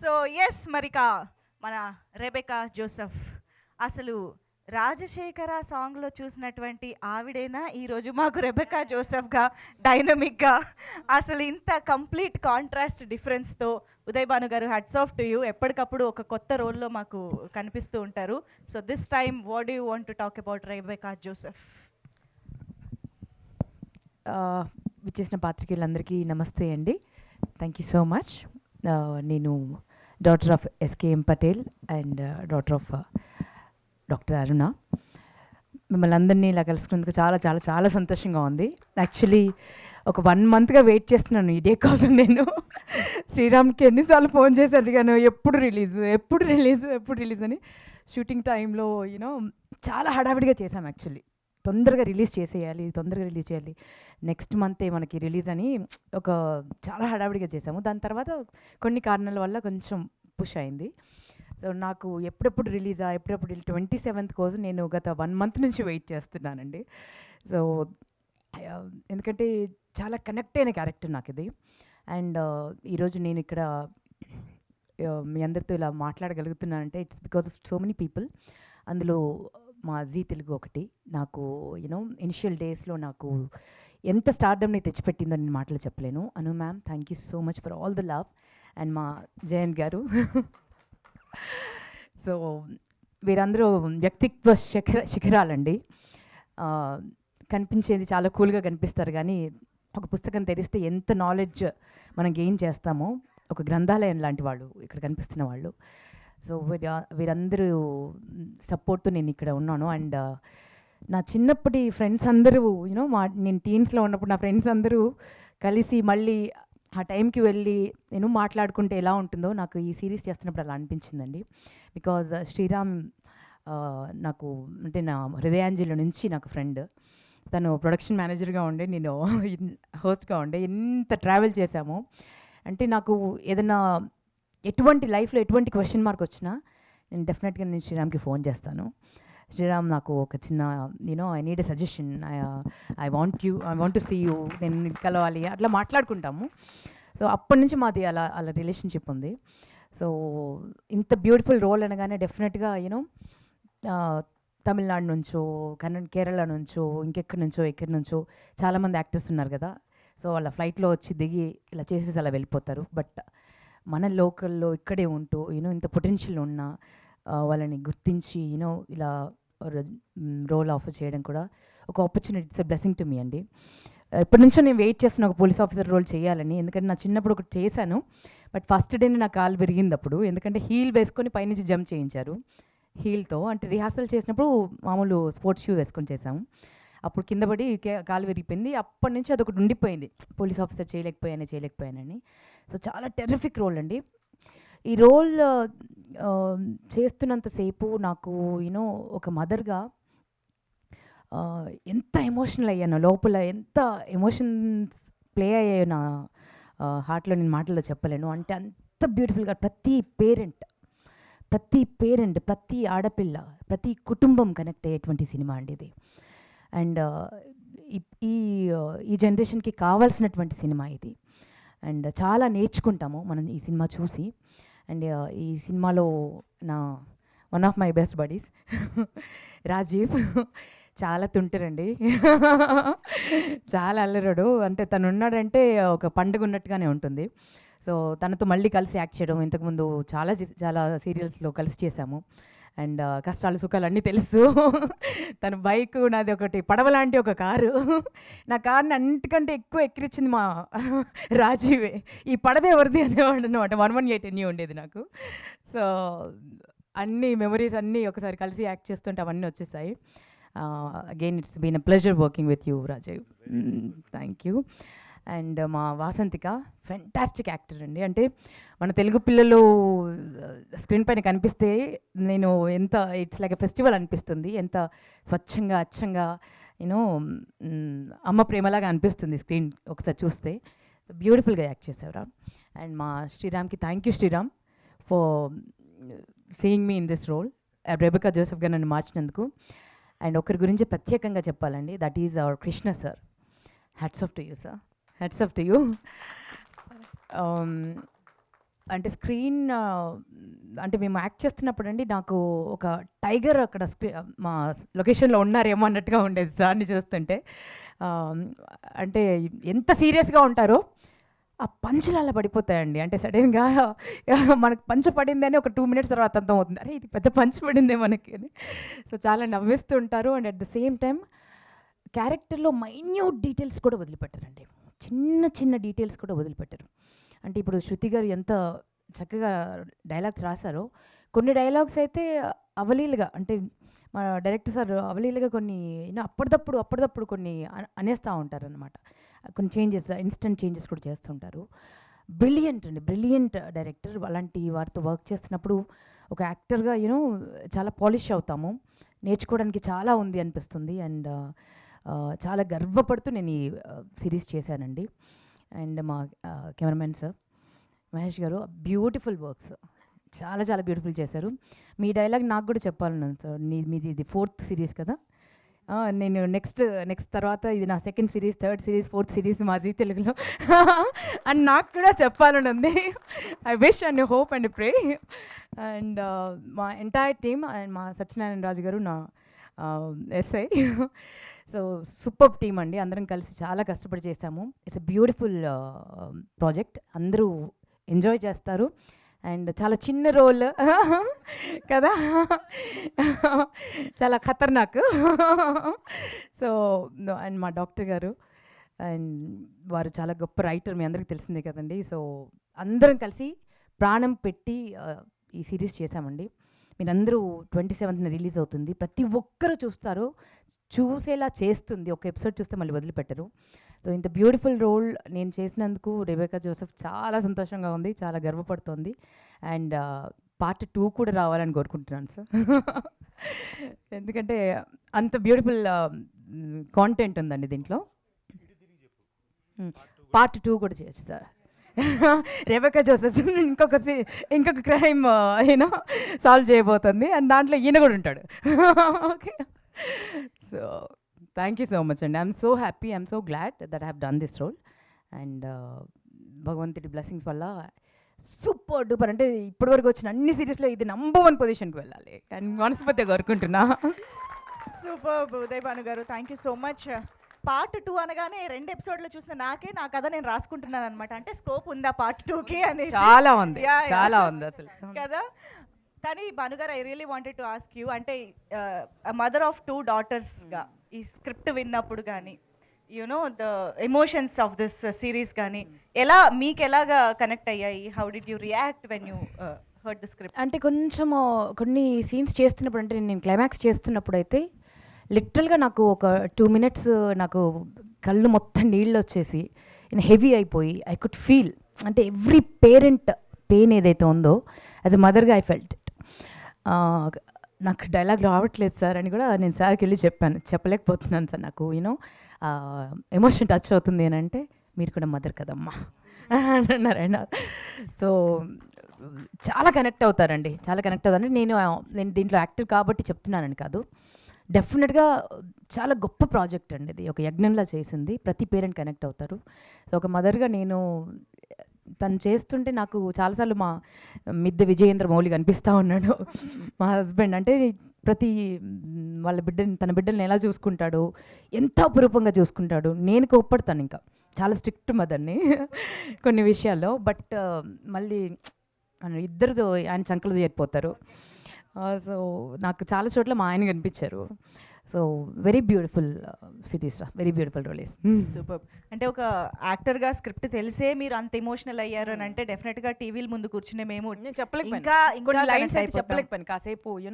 So yes మరిక మన Rebecca Joseph అసలు రాజశేఖర సాంగ్లో చూసినటువంటి ఆవిడేనా ఈరోజు మాకు రెబెకా జోసెఫ్గా డైనమిక్గా అసలు ఇంత కంప్లీట్ కాంట్రాస్ట్ డిఫరెన్స్తో ఉదయ్ భాను గారు హ్యాట్స్ ఆఫ్ టు యూ. ఎప్పటికప్పుడు ఒక కొత్త రోల్లో మాకు కనిపిస్తూ ఉంటారు. So this time what do you want to talk about Rebecca Joseph? విచ్చేసిన పాత్రికేయులందరికీ నమస్తే అండి. Thank you so much. నేను daughter of SKM Patel and daughter of doctor Aruna. మిమ్మల్ని అందరినీ ఇలా కలుసుకున్నందుకు చాలా చాలా చాలా సంతోషంగా ఉంది. యాక్చువల్లీ ఒక 1 monthగా వెయిట్ చేస్తున్నాను ఈ డే కోసం. నేను శ్రీరామ్కి ఎన్నిసార్లు ఫోన్ చేసి అడిగాను, ఎప్పుడు రిలీజ్ అని. షూటింగ్ టైంలో యూనో చాలా హడావిడిగా చేశాం. యాక్చువల్లీ తొందరగా రిలీజ్ చేయాలి, నెక్స్ట్ మంతే మనకి రిలీజ్ అని ఒక చాలా హడావిడిగా చేసాము. దాని తర్వాత కొన్ని కారణాల వల్ల కొంచెం పుష్ అయింది. సో నాకు ఎప్పుడెప్పుడు 27th కోసం నేను గత 1 month నుంచి వెయిట్ చేస్తున్నానండి. సో ఎందుకంటే చాలా కనెక్ట్ అయిన క్యారెక్టర్ నాకు ఇది. అండ్ ఈరోజు నేను ఇక్కడ మీ అందరితో ఇలా మాట్లాడగలుగుతున్నానంటే it's because of so many people. అందులో మా జీ తెలుగు ఒకటి నాకు ఇనిషియల్ డేస్లో నాకు ఎంత స్టార్డమ్ని తెచ్చిపెట్టిందో నేను మాటలు చెప్పలేను. Anu ma'am, thank you so much for all the love. And మా జయంత్ గారు. సో వీరందరూ వ్యక్తిత్వ శిఖరాలండి. కనిపించేది చాలా కూల్గా కనిపిస్తారు, కానీ ఒక పుస్తకం తెరిస్తే ఎంత నాలెడ్జ్ మనం గెయిన్ చేస్తామో, ఒక గ్రంథాలయం లాంటి వాళ్ళు ఇక్కడ కనిపిస్తున్న వాళ్ళు. సో వీరందరూ సపోర్ట్తో నేను ఇక్కడ ఉన్నాను. అండ్ నా చిన్నప్పటి ఫ్రెండ్స్ అందరూ నేను టీన్స్లో ఉన్నప్పుడు నా ఫ్రెండ్స్ అందరూ కలిసి మళ్ళీ ఆ టైంకి వెళ్ళి మాట్లాడుకుంటే ఎలా ఉంటుందో నాకు ఈ సిరీస్ చేస్తున్నప్పుడు అలా అనిపించిందండి. బికాజ్ శ్రీరామ్ నాకు అంటే నా హృదయాంజలి నుంచి నాకు ఫ్రెండ్. తను ప్రొడక్షన్ మేనేజర్గా ఉండే, నేను హోస్ట్గా ఉండే. ఎంత ట్రావెల్ చేశామో అంటే నాకు ఏదైనా లైఫ్లో ఎటువంటి క్వశ్చన్ మార్క్ వచ్చినా నేను డెఫినెట్గా నేను శ్రీరామ్కి ఫోన్ చేస్తాను. శ్రీరామ్ నాకు ఒక చిన్న I need a suggestion, I want to see you, నేను కలవాలి, అట్లా మాట్లాడుకుంటాము. సో అప్పటి నుంచి మాది అలా రిలేషన్షిప్ ఉంది. సో ఇంత బ్యూటిఫుల్ రోల్ అనగానే డెఫినెట్గా తమిళనాడు నుంచో కేరళ నుంచో ఎక్కడి నుంచో చాలామంది యాక్టర్స్ ఉన్నారు కదా. సో వాళ్ళ ఫ్లైట్లో వచ్చి దిగి ఇలా చేసేసి అలా వెళ్ళిపోతారు. బట్ మన లోకల్లో ఇక్కడే ఉంటూ ఇంత పొటెన్షియల్ ఉన్న వాళ్ళని గుర్తించి ఇలా రోల్ ఆఫర్ చేయడం కూడా ఒక opportunity. It's a blessing to me అండి. ఇప్పటి నుంచో నేను వెయిట్ చేస్తున్న ఒక పోలీస్ ఆఫీసర్ రోల్ చేయాలని. ఎందుకంటే నా చిన్నప్పుడు ఒకటి చేశాను, బట్ ఫస్ట్ డేనే నా కాలు విరిగింది అప్పుడు. ఎందుకంటే హీల్ వేసుకొని పైనుంచి జంప్ చేయించారు హీల్తో. అంటే రిహార్సల్ చేసినప్పుడు మామూలు స్పోర్ట్స్ షూ వేసుకొని చేశాము. అప్పుడు కింద పడి కాలు విరిగిపోయింది. అప్పటి నుంచి అదొకటి ఉండిపోయింది, పోలీస్ ఆఫీసర్ చేయలేకపోయానని. సో చాలా టెర్రిఫిక్ రోల్ అండి. ఈ రోల్ చేస్తున్నంతసేపు నాకు ఒక మదర్గా ఎంత ఎమోషనల్ అయ్యానో, లోపల ఎంత ఎమోషన్స్ ప్లే అయ్యాయో నా హార్ట్లో నేను మాటల్లో చెప్పలేను. అంటే అంత బ్యూటిఫుల్గా ప్రతి పేరెంట్, ప్రతి ఆడపిల్ల, ప్రతి కుటుంబం కనెక్ట్ అయ్యేటువంటి సినిమా అండి ఇది. అండ్ ఈ జనరేషన్కి కావాల్సినటువంటి సినిమా ఇది. అండ్ చాలా నేర్చుకుంటాము మనం ఈ సినిమా చూసి. అండ్ ఈ సినిమాలో నా one of my best buddies Rajiv చాలా తుంటారండి. చాలా అల్లరాడు. అంటే తను ఉన్నాడంటే ఒక పండుగ ఉన్నట్టుగానే ఉంటుంది. సో తనతో మళ్ళీ కలిసి యాక్ట్ చేయడం, ఇంతకుముందు చాలా సీరియల్స్లో కలిసి చేశాము. అండ్ కష్టాలు సుఖాలు అన్నీ తెలుసు. తన బైక్, నాది ఒకటి పడవ లాంటి ఒక కారు. నా కార్ని అన్నిటికంటే ఎక్కువ ఎక్కిరించింది మా రాజీవే. ఈ పడవ ఎవరిది అనేవాడు అనమాట. 118 ఎన్ని ఉండేది నాకు. సో అన్ని మెమరీస్ అన్నీ ఒకసారి కలిసి యాక్ట్ చేస్తుంటే అవన్నీ వచ్చేసాయి. Again it's been a pleasure working with you Rajiv. Thank you. And మా వాసంతిక ఫెంటాస్టిక్ యాక్టర్ అండి. అంటే మన తెలుగు పిల్లలు స్క్రీన్ పైన కనిపిస్తే నేను ఇట్స్ లైక్ ఎ ఫెస్టివల్ అనిపిస్తుంది. ఎంత స్వచ్ఛంగా అచ్చంగా అమ్మ ప్రేమలాగా అనిపిస్తుంది స్క్రీన్ ఒకసారి చూస్తే. సో బ్యూటిఫుల్గా యాక్ట్ చేసేవరా. అండ్ మా శ్రీరామ్కి thank you Sriram for seeing me in this role. Rebecca జోసెఫ్గా నన్ను మార్చినందుకు. అండ్ ఒకరి గురించి ప్రత్యేకంగా చెప్పాలండి, that is our Krishna sir. Hats off to you sir, hats off to you. అంటే స్క్రీన్ అంటే మేము యాక్ట్ చేస్తున్నప్పుడు అండి నాకు ఒక టైగర్ అక్కడ మా లొకేషన్లో ఉన్నారేమో అన్నట్టుగా ఉండేది సార్ని చూస్తుంటే. ఆ, అంటే ఎంత సీరియస్గా ఉంటారో ఆ పంచులు అలా పడిపోతాయండి. అంటే సడన్గా మనకు పంచ పడిందని ఒక 2 మినిట్స్ తర్వాత అర్థం అవుతుంది, అరే ఇది పెద్ద పంచ్ పడిందే మనకి అని. సో చాలా నవ్విస్తుంటారు. And at the same time క్యారెక్టర్లో మైన్యూట్ డీటెయిల్స్ కూడా వదిలిపెట్టారండి. చిన్న చిన్న డీటెయిల్స్ కూడా వదిలిపెట్టారు. అంటే ఇప్పుడు శృతి గారు ఎంత చక్కగా డైలాగ్స్ రాశారో, కొన్ని డైలాగ్స్ అయితే అవలీలుగా, అంటే మా డైరెక్టర్ సార్ అవలీలుగా కొన్ని అప్పటిదప్పుడు కొన్ని అనేస్తూ ఉంటారనమాట. కొన్ని చేంజెస్, ఇన్స్టెంట్ చేంజెస్ కూడా చేస్తుంటారు. బ్రిలియంట్ అండి, బ్రిలియంట్ డైరెక్టర్. అలాంటి వారితో వర్క్ చేస్తున్నప్పుడు ఒక యాక్టర్గా చాలా పాలిష్ అవుతాము. నేర్చుకోవడానికి చాలా ఉంది అనిపిస్తుంది. అండ్ చాలా గర్వపడుతూ నేను ఈ సిరీస్ చేశానండి. అండ్ మా కెమెరామెన్ సార్ మహేష్ గారు, బ్యూటిఫుల్ వర్క్స్, చాలా చాలా బ్యూటిఫుల్ చేశారు. మీ డైలాగ్ నాకు కూడా చెప్పాలన్నాను సార్. మీది ఇది 4th సిరీస్ కదా. నేను నెక్స్ట్ తర్వాత ఇది నా 2nd series, 3rd series, 4th series మా జీ తెలుగులో అని నాకు కూడా చెప్పాలని ఉంది. I wish and hope and pray. And మా ఎంటైర్ టీమ్ అండ్ మా సత్యనారాయణ రాజు గారు నా ఎస్ఐ. సో సూపర్ టీమ్ అండి, అందరం కలిసి చాలా కష్టపడి చేశాము. ఇట్స్ ఎ బ్యూటిఫుల్ ప్రాజెక్ట్, అందరూ ఎంజాయ్ చేస్తారు. అండ్ చాలా చిన్న రోల్ కదా, చాలా ఖతర్నాక్. సో అండ్ మా డాక్టర్ గారు, అండ్ వారు చాలా గొప్ప రైటర్, మీ అందరికీ తెలిసిందే కదండి. సో అందరం కలిసి ప్రాణం పెట్టి ఈ సిరీస్ చేశామండి. మీరందరూ 27న రిలీజ్ అవుతుంది. ప్రతి ఒక్కరూ చూస్తారు, చూసేలా చేస్తుంది. ఒక ఎపిసోడ్ చూస్తే మళ్ళీ వదిలిపెట్టరు. సో ఇంత బ్యూటిఫుల్ రోల్ నేను చేసినందుకు రెబెకా జోసెఫ్ చాలా సంతోషంగా ఉంది, చాలా గర్వపడుతోంది. అండ్ పార్ట్ 2 కూడా రావాలని కోరుకుంటున్నాను సార్. ఎందుకంటే అంత బ్యూటిఫుల్ కాంటెంట్ ఉందండి దీంట్లో. పార్ట్ 2 కూడా చేయొచ్చు సార్. రెబెకా జోసెఫ్ ఇంకొక క్రైమ్ సాల్వ్ చేయబోతుంది, అండ్ దాంట్లో ఈయన కూడా ఉంటాడు. Okay, so thank you so much అండి. I'm so happy, I'm so glad that I have done this role. And భగవంతుడి బ్లెస్సింగ్స్ వల్ల సూపర్ డూపర్, అంటే ఇప్పటివరకు వచ్చిన అన్ని సిరీస్లో ఇది నంబర్ 1 పొజిషన్కి వెళ్ళాలి అండ్ మనస్ఫూర్తిగా కోరుకుంటున్నా. సూపర్ ఉదయ్ భాను గారు, thank you so much. Part 2 అనగానే 2 ఎపిసోడ్లు చూసిన నా కథ నేను రాసుకుంటున్నాను అనమాట. అంటే స్కోప్ ఉందా పార్ట్ 2కి అని. చాలా ఉంది, చాలా ఉంది అసలు కదా. కానీ భానుగారు, I really wanted to ask you, అంటే మదర్ ఆఫ్ 2 డాటర్స్గా ఈ స్క్రిప్ట్ విన్నప్పుడు కానీ the emotions of this series కానీ మీకు ఎలాగా కనెక్ట్ అయ్యాయి? How did you react when you heard the script? అంటే కొంచెము కొన్ని సీన్స్ చేస్తున్నప్పుడు, అంటే నేను క్లైమాక్స్ చేస్తున్నప్పుడు అయితే లిటరల్గా నాకు ఒక 2 మినిట్స్ నాకు కళ్ళు మొత్తం నీళ్ళు వచ్చేసి హెవీ అయిపోయి ఐ కుడ్ ఫీల్, అంటే ఎవ్రీ పేరెంట్ పెయిన్ ఏదైతే ఉందో యాజ్ ఎ మదర్గా ఐ ఫెల్ట్ ఇట్. నాకు డైలాగ్ రావట్లేదు సార్ అని కూడా నేను సార్కి వెళ్ళి చెప్పలేకపోతున్నాను సార్. నాకు ఎమోషన్ టచ్ అవుతుంది అని అంటే, మీరు కూడా మదర్ కదమ్మా అన్నారండి. సో చాలా కనెక్ట్ అవుతారండి, చాలా కనెక్ట్ అవుతారండి. నేను దీంట్లో యాక్టర్ కాబట్టి చెప్తున్నానని కాదు, డెఫినెట్గా చాలా గొప్ప ప్రాజెక్ట్ అండి ఇది, ఒక యజ్ఞంలా చేసింది. ప్రతి పేరెంట్ కనెక్ట్ అవుతారు. సో ఒక మదర్గా నేను తను చేస్తుంటే నాకు చాలాసార్లు మా మిద్దె విజయేంద్ర మౌళి కనిపిస్తూ ఉన్నాడు, మా హస్బెండ్. అంటే ప్రతి తన బిడ్డల్ని ఎలా చూసుకుంటాడు, ఎంత అపురూపంగా చూసుకుంటాడు. నేను కోప్పడతాను, ఇంకా చాలా స్ట్రిక్ట్ మదర్ని కొన్ని విషయాల్లో. బట్ మళ్ళీ ఇద్దరితో ఆయన చంకలు చేరిపోతారు. సో నాకు చాలా చోట్ల మా ఆయన కనిపించారు. సో వెరీ బ్యూటిఫుల్ సిరీస్ రా, వెరీ బ్యూటిఫుల్ రోలీస్. సూపర్. అంటే ఒక యాక్టర్గా స్క్రిప్ట్ తెలిసే మీరు అంత ఎమోషనల్ అయ్యారు అని అంటే డెఫినెట్గా టీవీల ముందు కూర్చునే మేము చెప్పలేకపోయాను కాసేపు. I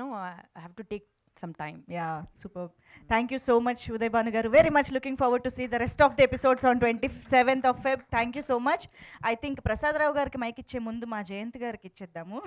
have to take some time. Yeah, superb. Thank you so much, Uday Banu garu. Very much looking forward to see the rest of the episodes on 27th of Feb. Thank you so much. I think Prasad Rao gariki mic iche mundu ma Jayanti gariki icheddamu.